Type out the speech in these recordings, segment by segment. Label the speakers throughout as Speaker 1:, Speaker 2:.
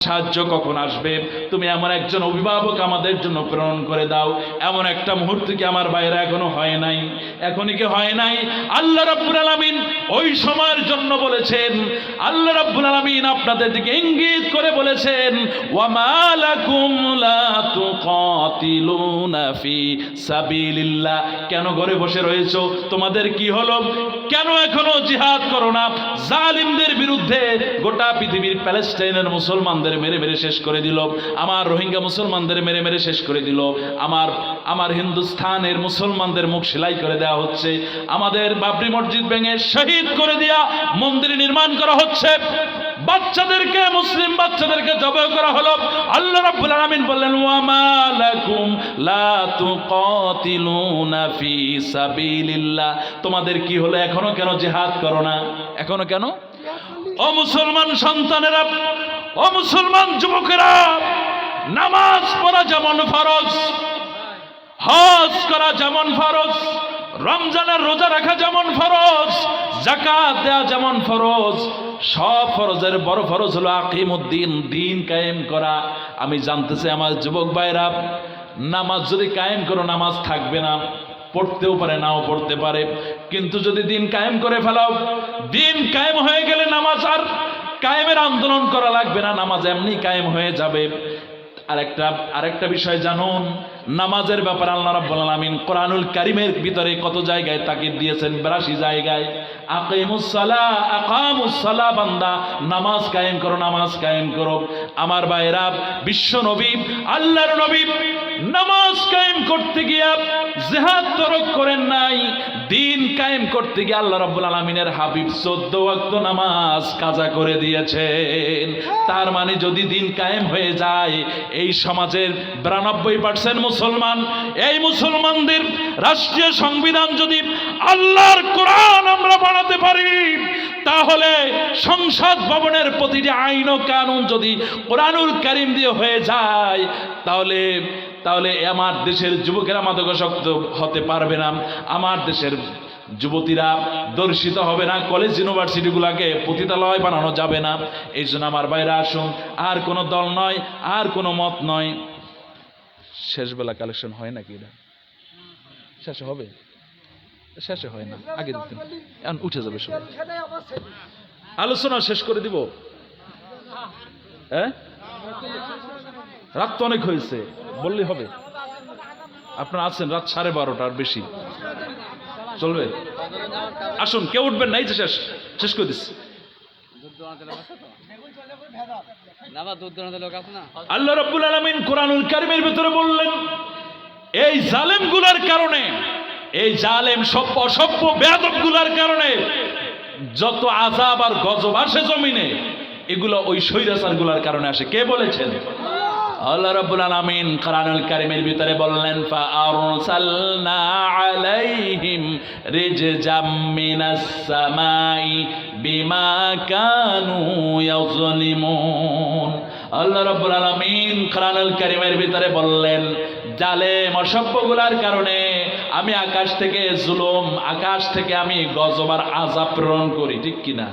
Speaker 1: সাহায্য কখন আসবে? তুমি এমন একজন অভিভাবক আমাদের জন্য প্রেরণ করে দাও। এমন একটা মুহূর্ত কি আমার বাইরে এখনো হয় নাই? এখনই কি হয় নাই? আল্লাহ রাব্বুল আলামিন ওই সময়ের জন্য বলেছেন, আল্লাহ রাব্বুল আলামিন আপনাদের দিকে ইঙ্গিত করে বলেছেন, ওয়া মা লাকুম লা তুকাতিলুনা ফি সাবিলিল্লাহ। কেন ঘরে বসে রয়েছো? তোমাদের কি হলো? কেন এখনো জিহাদ করো না? জালিমদের বিরুদ্ধে গোটা পৃথিবীর প্যালেস্টাইনের মুসলমানদের মেরে মেরে শেষ করে দিল, আমার রোহিঙ্গা মুসলমানদের মেরে মেরে শেষ করে দিল, আমার হিন্দুস্তানের মুসলমানদের মুখ সেলাই করে দেওয়া হচ্ছে, আমাদের বাবরি মসজিদ ভেঙে শহীদ করে দেয়া মন্দির নির্মাণ করা হচ্ছে, বাচ্চাদেরকে মুসলিম বাচ্চাদেরকে জবাই করা হলো। আল্লাহ রাব্বুল আলামিন বললেন, ওয়া মা লাকুম লা তুকাতিলুনা ফি সাবিলিল্লাহ। তোমাদের কি হলো? এখনো কেন জিহাদ করো না? এখনো কেন? ও মুসলমান সন্তানেরা, ও মুসলমান যুবকেরা, নামাজ পড়া যেমন ফরজ, হজ করা যেমন ফরজ, রমজানের রোজা রাখা যেমন ফরজ, যাকাত দেয়া যেমন ফরজ, সব ফরজের বড় ফরজ হলো আকিমুদ্দিন, দিন কায়েম করা। আমি জানতেছি আমার যুবক ভাইরা, নামাজ যদি কায়েম করো নামাজ থাকবে না, পড়তেও পারে নাও পড়তে পারে, কিন্তু যদি দিন কায়েম করে ফেলাও, দিন কায়েম হয়ে গেলে নামাজ আর কায়েমের আন্দোলন করা লাগবে না, নামাজ এমনি কায়েম হয়ে যাবে। আরেকটা বিষয় জানুন, নামাজের ব্যাপারে আল্লাহ রাব্বুল আলামিন কোরআনুল কারীমের ভিতরে কত জায়গায় তাকিদ দিয়েছেন? 82 জায়গায়। আকিমুস সালাহ, আকামুস সালাহ, বান্দা নামাজ কায়েম করো, নামাজ কায়েম করো। আমার ভাইরা, বিশ্ব নবী, আল্লাহর নবী নামাজ কায়েম করতে গিয়া জিহাদ তরক করেন নাই, দিন কায়েম করতে গিয়ে আল্লাহ রাব্বুল আলামিনের হাবিব 14 ওয়াক্ত নামাজ কাজা করে দিয়েছেন। তার মানে যদি দিন কায়েম হয়ে যায়, এই সমাজের 92% মুসলমান, এই মুসলমানদের রাষ্ট্রীয় সংবিধান যদি আল্লাহর কোরআন আমরা বানাতে পারি, তাহলে সংসদ ভবনের প্রতিটি আইন ও কানুন যদি কোরআনুল কারীম দিয়ে হয়ে যায়, তাহলে আমার দেশের যুবকেরা মাদকাসক্ত হতে পারবে না, আমার দেশের যুবতীরা দর্শিত হবে না, কলেজ ইউনিভার্সিটিগুলোকে পতিতালয় বানানো যাবে না। এই জন্য আমার বাইরে আসুন, আর কোনো দল নয়, আর কোনো মত নয়। শেষবেলা কালেকশন হয় নাকি? এটা শেষে হবে? শেষে হয় না, আগে দিতেন, এখন উঠে যাবে সবাই। আলোচনা শেষ করে দিব। হ্যাঁ, রাত তো অনেক হয়েছে, বললেই হবে। আপনারা আছেন রাত 12:30 বেশি চলবে? আসুন, কেউ উঠবেন না, এই যে শেষ করে দিচ্ছি। আল্লাহ রাব্বুল আলামিন কোরআনুল কারীমের ভিতরে বললেন, এই জালেমগুলোর কারণে, এই জালেম অসভ্য বেয়াদবগুলোর কারণে যত আযাব আর গজব আসে জমিনে, এগুলো ওই স্বৈরাচারগুলোর কারণে আসে। কে বলেছেন? আল্লাহ রাব্বুল আলামিন কোরআনুল কারীমের ভিতরে বললেন, ফা আরসালনা আলাইহিম রিজজাম মিনাস সামাই বিমা কানু ইয়াযলিমুন। আল্লাহ রাব্বুল আলামিন কোরআনুল কারীমের ভিতরে বললেন, জালেম অসভ্যগুলার কারণে আমি আকাশ থেকে আমি গজব আর আযাব প্রেরণ করি, ঠিক কিনা?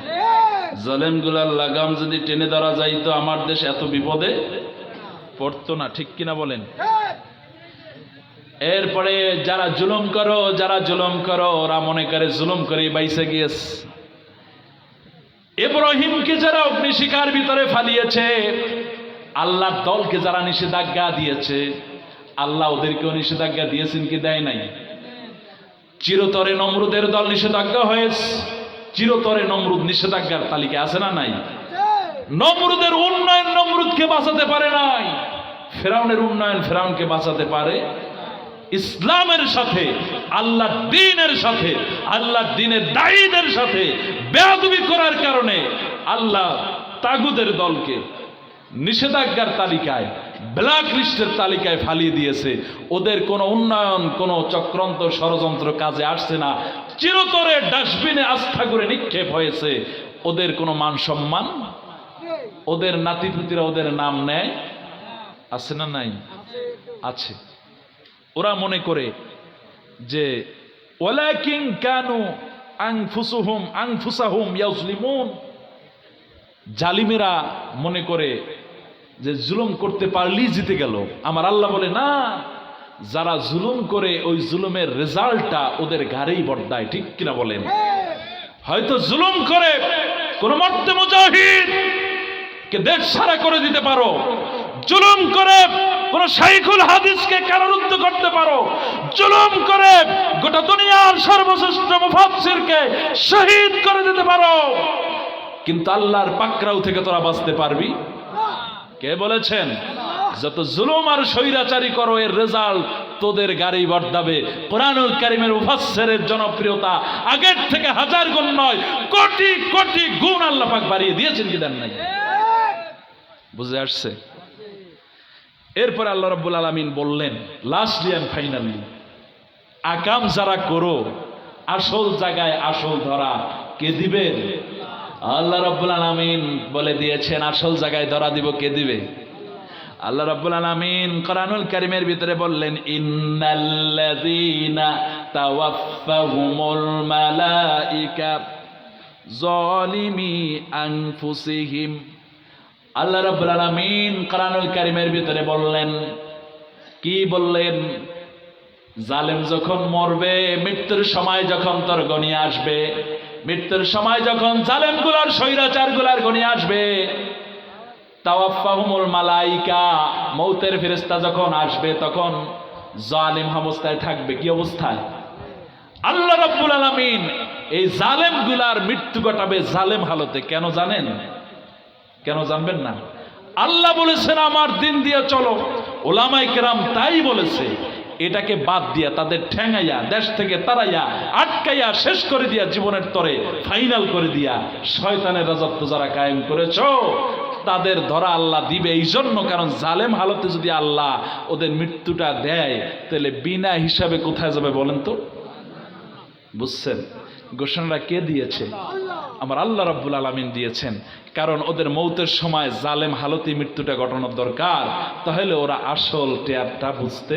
Speaker 1: জালেমগুলার লাগাম যদি টেনে ধরা যাইতো, আমার দেশ এত বিপদে পড়তো না, ঠিক কিনা বলেন? এরপরে যারা জুলুম করো ওরা মনে করে জুলুম করে বাইসে গিয়েছে। ইব্রাহিমকে যারা অগ্নিশিখার ভিতরে ফালিয়েছে, আল্লাহর দলকে যারা নিষেধাজ্ঞা দিয়েছে, আল্লাহ ওদেরকেও নিষেধাজ্ঞা দিয়েছেন কি দেয় নাই? চিরতরে নমরুদের দল নিষেধাজ্ঞা হয়েছে, চিরতরে নমরুদ নিষেধাজ্ঞার তালিকায় আছে না নাই? নমরুদের উন্নয়ন নমরুদকে বাঁচাতে পারে নাই, ফেরাউনের উন্নয়ন ফেরাউনকে বাঁচাতে পারে। ইসলামের সাথে, আল্লাহর দ্বীনের সাথে, আল্লাহর দ্বীনের দায়ীদের সাথে বেয়াদবি করার কারণে আল্লাহ তাগুদের দলকে নিষেধাজ্ঞার তালিকায়, ব্ল্যাক লিস্টের তালিকায় ফালিয়ে দিয়েছে। ওদের কোনো উন্নয়ন, কোনো চক্রান্ত ষড়যন্ত্র কাজে আসছে না, চিরতরে ডাস্টবিনে আস্থা করে নিক্ষেপ হয়েছে। ওদের কোনো মান সম্মান, ওদের নাতিপুতিরা ওদের নাম নেয়, আছে না নাই? আছে। ওরা মনে করে যে ওয়ালাকিন কানু আনফুসাহুম ইয়াজলিমুন, জালিমেরা মনে করে যে জুলুম করতে পারলেই জিতে গেল। আমার আল্লাহ বলে না, যারা জুলুম করে ওই জুলুমের রেজাল্টটা ওদের ঘাড়েই বর্তায়। ঠিক কিনা বলেন? হয়তো জুলুম করে কোন মর্তে মুজাহিদ কে দেশ ছাড়া করে দিতে পারো, জুলুম করে কোন শাইখুল হাদিসকে কারারুদ্ধ করতে পারো, জুলুম করে গোটা দুনিয়ার সর্বশ্রেষ্ঠ মুফাসসিরকে শহীদ করে দিতে পারো, কিন্তু আল্লাহর পাকড়াও থেকে তোরা বাঁচতে পারবি? কে বলেছেন? যত জুলুম আর স্বৈরাচারী করো এর রেজাল্ট তোদের গাড়ি বর্তাবে। কোরআনুল কারীমের মুফাসসিরের জনপ্রিয়তা আগের থেকে হাজার গুণ নয়, কোটি কোটি গুণ আল্লাহ পাক বাড়িয়ে দিয়েছেন, কি দেন নাই? বুঝে আসছে? এরপর আল্লাহ রাব্বুল আলামিন বললেন লাস্টলি এন্ড ফাইনালি, আকাম যারা করো আসল জায়গায় আসল ধরা কে দিবেন? আল্লাহ রাব্বুল আলামিন বলে দিয়েছেন আসল জায়গায় ধরা দিব কে দিবে? আল্লাহ রাব্বুল আলামিন কোরআনুল কারীমের ভিতরে বললেন ইন্নাল্লাযীনা তাওয়াফাহুমুল মালাইকা যালিমি আনফুসিহিম। আল্লাহ রাব্বুল আলামিন কোরআনুল কারীমের ভিতরে বললেন, কি বললেন? জালেম যখন মরবে, মৃত্যুর সময় যখন তোর গণিয়ে আসবে, মৃত্যুর সময় যখন জালেমগুলার স্বৈরাচারগুলার গণিয়ে আসবে, তাওয়াফাহুমুল মালাইকা, মৌতের ফেরেশতা যখন আসবে তখন জালিম অবস্থায় থাকবে। কি অবস্থায়? আল্লাহ রাব্বুল আলামিন এই জালেমগুলার মৃত্যু ঘটাবে জালেম হালতে। কেন জানেন? কেন জানবেন না? আল্লাহ বলেছেন আমার দিন দিয়ে চলো। ওলামায়ে কেরাম তাই বলেছে, এটাকে বাদ দিয়া তাদের ঠ্যাঙাইয়া দেশ থেকে তাড়াইয়া আটকাইয়া শেষ করে দিয়া জীবনের তরে ফাইনাল করে দিয়া শয়তানের রাজত্ব যারা কায়েম করেছো তাদের ধরা আল্লাহ দিবে এই জন্য। কারণ জালেম হালতে যদি আল্লাহ ওদের মৃত্যুটা দেয় তাহলে বিনা হিসাবে কোথায় যাবে বলেন তো? বুঝছেন? ঘোষণাটা কে দিয়েছে? আমার আল্লাহ রাব্বুল আলামিন দিয়েছেন। কারণ ওদের মৌতের সময় জালেম হালতে মৃত্যুটা ঘটানোর দরকার, তাহলে ওরা আসল টেয়ারটা বুঝতে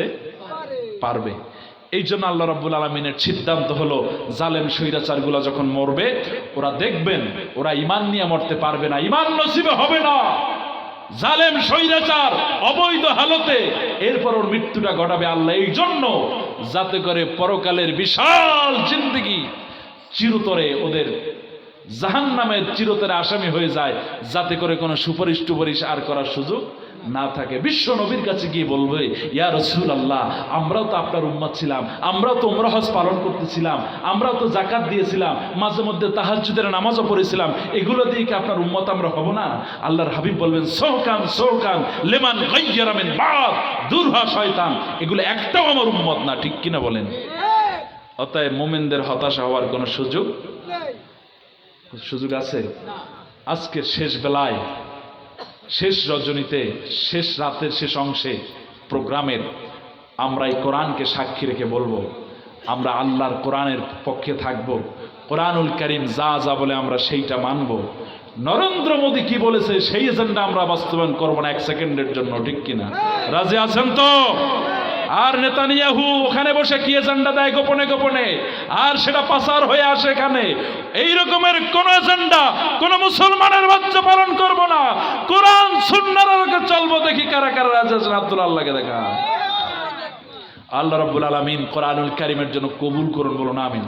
Speaker 1: পারবে। এই জন্য আল্লাহ রাব্বুল আলামিনের সিদ্ধান্ত হলো জালেম স্বৈরাচারগুলো যখন মরবে ওরা দেখবেন ওরা ঈমান নিয়ে মরতে পারবে না, ঈমান নসিবে হবে না। জালেম স্বৈরাচার অবৈধ হালতে এরপর ওর মৃত্যুটা ঘটাবে আল্লাহ এই জন্য, যাতে করে পরকালের বিশাল জিন্দেগি চিরতরে ওদের জাহান্নামের চিরতরে আসামি হয়ে যায়, যাতে করে কোনো সুপারিশ টুপারিশ আর করার সুযোগ না থাকে। বিশ্ব নবীর কাছে গিয়ে বলবে ইয়া রাসূলুল্লাহ, আমরাও তো আপনার উম্মত ছিলাম, আমরাও তো উমরা হজ পালন করতেছিলাম, আমরাও তো যাকাত দিয়েছিলাম, মাঝে মধ্যে তাহাজ্জুদের নামাজও পড়েছিলাম, এগুলো দিয়ে কি আপনার উম্মত আমরা হব না? আল্লাহর হাবিব বলবেন সৌকান সৌকান লিমান গায়্যারা মিন বাদ, দূর হ শয়তান, এগুলো একটাও আমার উম্মত না। ঠিক কিনা বলেন? অতএব মুমিনদের হতাশা হওয়ার কোনো সুযোগ আছে? আজকে শেষ বেলায়, শেষ রজনীতে, শেষ রাতের শেষ অংশে প্রোগ্রামের আমরা এই কোরআনকে সাক্ষী রেখে বলবো আমরা আল্লাহর কোরআনের পক্ষে থাকব। কোরআনুল কারীম যা যা বলে আমরা সেইটা মানব। নরেন্দ্র মোদী কি বলেছে সেই এজেন্ডা আমরা বাস্তবায়ন করবো না এক সেকেন্ডের জন্য। ঠিক কিনা? রাজি আছেন তো? আর নেতানিয়াহু ওখানে বসে কি এজেন্ডা দেয় গোপনে গোপনে, আর সেটা পাচার হয়ে আসে এখানে। এই রকমের কোন এজেন্ডা কোন মুসলমানের বাচ্চা পালন করব না। কোরআন সুন্নাহর আলোকে চলবো। দেখি কারা কারা রাজি আছেন? আব্দুল আল্লাহকে দেখা। আল্লাহ রাব্বুল আলামিন কোরআনুল কারীমের জন্য কবুল করুন, বলুন আমিন।